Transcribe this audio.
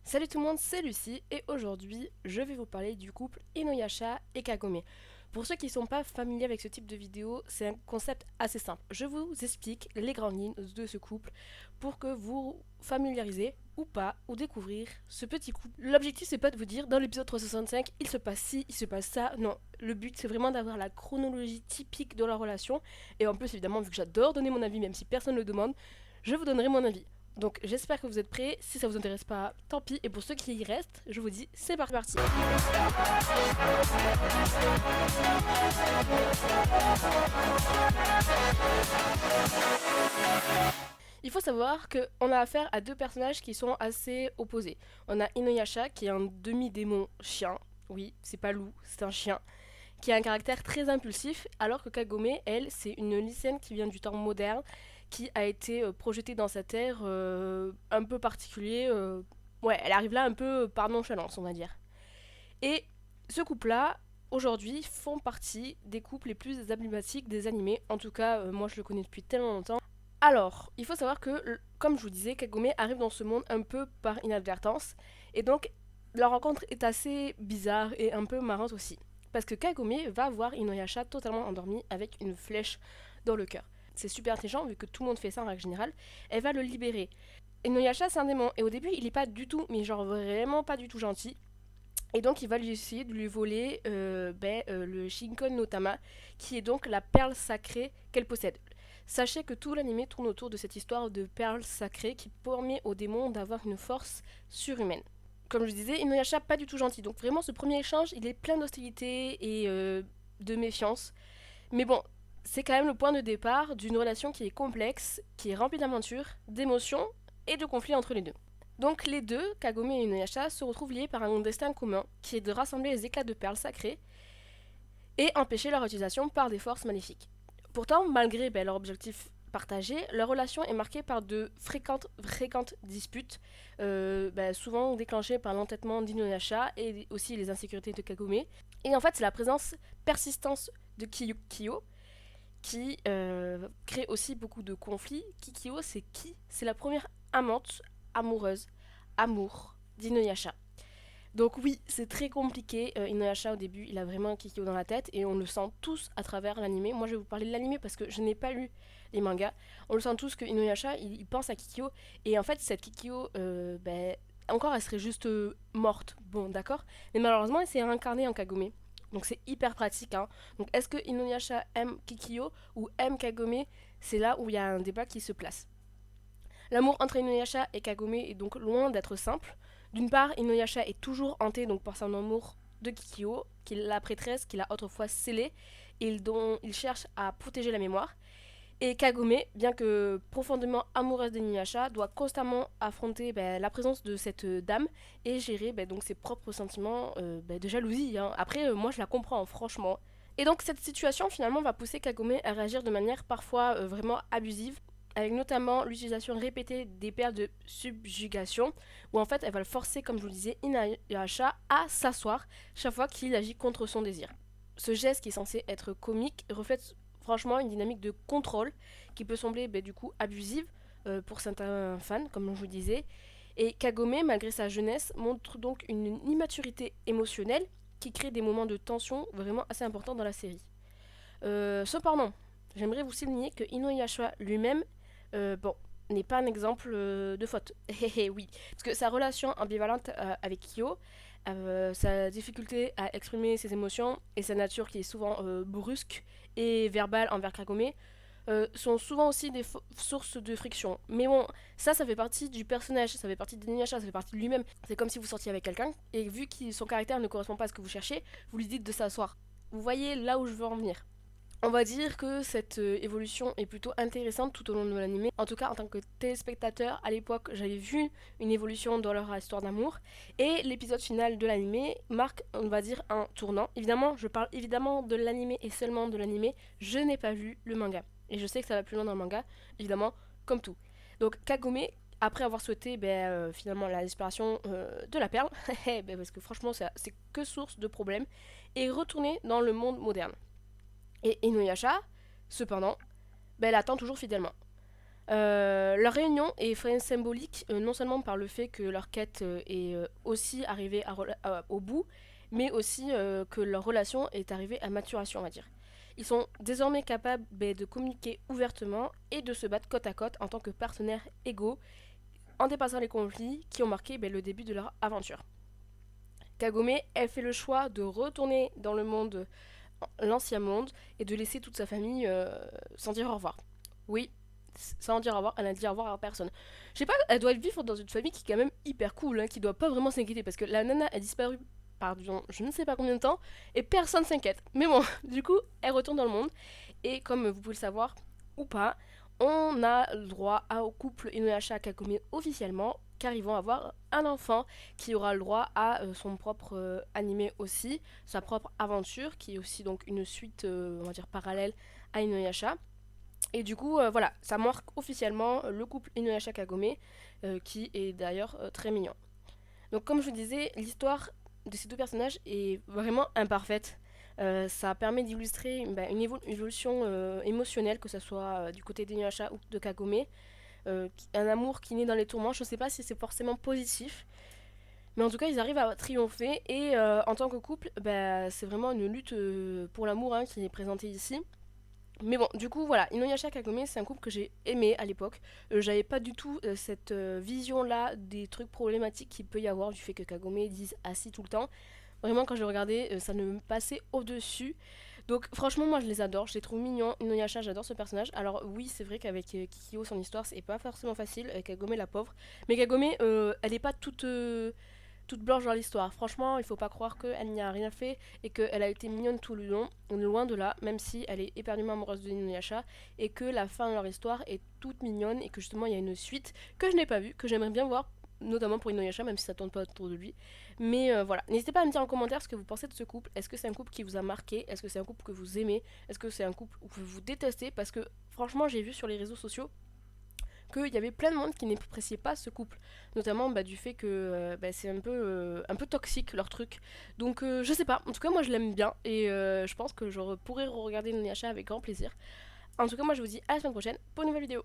Salut tout le monde, c'est Lucie et aujourd'hui je vais vous parler du couple Inuyasha et Kagome. Pour ceux qui ne sont pas familiers avec ce type de vidéo, c'est un concept assez simple. Je vous explique les grandes lignes de ce couple pour que vous familiarisez ou pas ou découvrir ce petit couple. L'objectif c'est pas de vous dire dans l'épisode 365 il se passe ci, il se passe ça. Non, le but c'est vraiment d'avoir la chronologie typique de la relation et en plus évidemment vu que j'adore donner mon avis même si personne ne le demande, je vous donnerai mon avis. Donc j'espère que vous êtes prêts. Si ça vous intéresse pas, tant pis. Et pour ceux qui y restent, je vous dis c'est parti. Il faut savoir qu'on a affaire à deux personnages qui sont assez opposés. On a Inuyasha qui est un demi-démon chien. Oui, c'est pas loup, c'est un chien. Qui a un caractère très impulsif, alors que Kagome, elle, c'est une lycéenne qui vient du temps moderne, qui a été projetée dans sa terre un peu particulier. Ouais, elle arrive là un peu par nonchalance, on va dire. Et ce couple-là, aujourd'hui, font partie des couples les plus emblématiques des animés. En tout cas, moi je le connais depuis tellement longtemps. Alors, il faut savoir que, comme je vous disais, Kagome arrive dans ce monde un peu par inadvertance. Et donc, leur rencontre est assez bizarre et un peu marrante aussi. Parce que Kagome va voir Inuyasha totalement endormi avec une flèche dans le cœur. C'est super intelligent vu que tout le monde fait ça en règle générale. Elle va le libérer. Inuyasha c'est un démon et au début il est pas du tout, mais genre vraiment pas du tout gentil. Et donc il va lui essayer de lui voler le Shinkon no Tama, qui est donc la perle sacrée qu'elle possède. Sachez que tout l'anime tourne autour de cette histoire de perle sacrée qui permet aux démons d'avoir une force surhumaine. Comme je disais, Inuyasha pas du tout gentil. Donc vraiment ce premier échange, il est plein d'hostilité et de méfiance. Mais bon, c'est quand même le point de départ d'une relation qui est complexe, qui est remplie d'aventures, d'émotions et de conflits entre les deux. Donc les deux, Kagome et Inuyasha, se retrouvent liés par un destin commun, qui est de rassembler les éclats de perles sacrées et empêcher leur utilisation par des forces maléfiques. Pourtant, malgré leur objectif partagé, leur relation est marquée par de fréquentes disputes, souvent déclenchées par l'entêtement d'Inuyasha et aussi les insécurités de Kagome. Et en fait, c'est la présence persistante de Kikyo qui crée aussi beaucoup de conflits. Kikyo, c'est qui? C'est la première amante, amoureuse, amour d'Inuyasha. Donc oui, c'est très compliqué. Inuyasha au début, il a vraiment Kikyo dans la tête et on le sent tous à travers l'anime. Moi, je vais vous parler de l'anime parce que je n'ai pas lu les mangas. On le sent tous que Inuyasha, il pense à Kikyo et en fait, cette Kikyo, encore, elle serait juste morte. Bon, d'accord. Mais malheureusement, elle s'est réincarnée en Kagome. Donc c'est hyper pratique. Hein. Donc est-ce que Inuyasha aime Kikyo ou aime Kagome? C'est là où il y a un débat qui se place. L'amour entre Inuyasha et Kagome est donc loin d'être simple. D'une part, Inuyasha est toujours hanté donc par son amour de Kikyo, qui est la prêtresse qu'il a autrefois scellée et dont il cherche à protéger la mémoire. Et Kagome, bien que profondément amoureuse d'Inuyasha, doit constamment affronter la présence de cette dame et gérer donc ses propres sentiments de jalousie. Hein. Après, moi je la comprends, franchement. Et donc cette situation finalement va pousser Kagome à réagir de manière parfois vraiment abusive, avec notamment l'utilisation répétée des perles de subjugation, où en fait elle va le forcer, comme je vous le disais, Inuyasha à s'asseoir chaque fois qu'il agit contre son désir. Ce geste qui est censé être comique reflète franchement une dynamique de contrôle qui peut sembler du coup abusive pour certains fans, comme je vous le disais. Et Kagome, malgré sa jeunesse, montre donc une immaturité émotionnelle qui crée des moments de tension vraiment assez importants dans la série. Cependant, j'aimerais vous souligner que Inuyasha lui-même, n'est pas un exemple de faute. Oui, parce que sa relation ambivalente avec Kyo, sa difficulté à exprimer ses émotions et sa nature qui est souvent brusque et verbale envers Kagome sont souvent aussi des sources de friction. Mais bon, ça fait partie du personnage, ça fait partie d'Inuyasha, ça fait partie de lui-même. C'est comme si vous sortiez avec quelqu'un et vu que son caractère ne correspond pas à ce que vous cherchez, vous lui dites de s'asseoir. Vous voyez là où je veux en venir. On va dire que cette évolution est plutôt intéressante tout au long de l'anime. En tout cas, en tant que téléspectateur, à l'époque, j'avais vu une évolution dans leur histoire d'amour. Et l'épisode final de l'anime marque, on va dire, un tournant. Évidemment, je parle évidemment de l'anime et seulement de l'anime. Je n'ai pas vu le manga. Et je sais que ça va plus loin dans le manga, évidemment, comme tout. Donc Kagome, après avoir souhaité finalement la disparition de la perle, parce que franchement c'est que source de problèmes, est retourné dans le monde moderne. Et Inuyasha, cependant, elle attend toujours fidèlement. Leur réunion est très symbolique, non seulement par le fait que leur quête est aussi arrivée au bout, mais aussi que leur relation est arrivée à maturation, on va dire. Ils sont désormais capables de communiquer ouvertement et de se battre côte à côte en tant que partenaires égaux, en dépassant les conflits qui ont marqué le début de leur aventure. Kagome, elle fait le choix de retourner dans le monde, l'ancien monde, et de laisser toute sa famille sans dire au revoir. Oui, sans dire au revoir, elle a dit au revoir à personne. Je sais pas, elle doit vivre dans une famille qui est quand même hyper cool, hein, qui doit pas vraiment s'inquiéter, parce que la nana a disparu, pardon, je ne sais pas combien de temps, et personne s'inquiète. Mais bon, du coup, elle retourne dans le monde, et comme vous pouvez le savoir, ou pas, on a le droit au couple Inuyasha Kagome officiellement, car ils vont avoir un enfant qui aura le droit à son propre animé aussi, sa propre aventure, qui est aussi donc une suite, on va dire, parallèle à Inuyasha. Et du coup, voilà, ça marque officiellement le couple Inuyasha Kagome, qui est d'ailleurs très mignon. Donc, comme je vous disais, l'histoire de ces deux personnages est vraiment imparfaite. Ça permet d'illustrer une évolution émotionnelle, que ce soit du côté d'Inuyasha ou de Kagome. Un amour qui naît dans les tourments, je ne sais pas si c'est forcément positif, mais en tout cas, ils arrivent à triompher. Et en tant que couple, c'est vraiment une lutte pour l'amour hein, qui est présentée ici. Mais bon, du coup, voilà, Inuyasha Kagome, c'est un couple que j'ai aimé à l'époque. J'avais pas du tout cette vision-là des trucs problématiques qu'il peut y avoir du fait que Kagome dise assis tout le temps. Vraiment, quand je le regardais, ça ne me passait au-dessus. Donc, franchement, moi, je les adore. Je les trouve mignons. Inuyasha, j'adore ce personnage. Alors, oui, c'est vrai qu'avec Kikyo, son histoire, c'est pas forcément facile. Kagome, la pauvre. Mais Kagome, elle est pas toute blanche dans l'histoire. Franchement, il faut pas croire qu'elle n'y a rien fait et qu'elle a été mignonne tout le long. On est loin de là, même si elle est éperdument amoureuse de Inuyasha et que la fin de leur histoire est toute mignonne et que justement il y a une suite que je n'ai pas vue, que j'aimerais bien voir, notamment pour Inuyasha, même si ça tourne pas autour de lui. Mais voilà, n'hésitez pas à me dire en commentaire ce que vous pensez de ce couple. Est-ce que c'est un couple qui vous a marqué? Est-ce que c'est un couple que vous aimez? Est-ce que c'est un couple que vous détestez? Parce que franchement, j'ai vu sur les réseaux sociaux qu'il y avait plein de monde qui n'appréciait pas ce couple, notamment du fait que c'est un peu toxique leur truc. Donc je sais pas, en tout cas moi je l'aime bien et je pense que je pourrais regarder Inuyasha avec grand plaisir. En tout cas moi je vous dis à la semaine prochaine pour une nouvelle vidéo.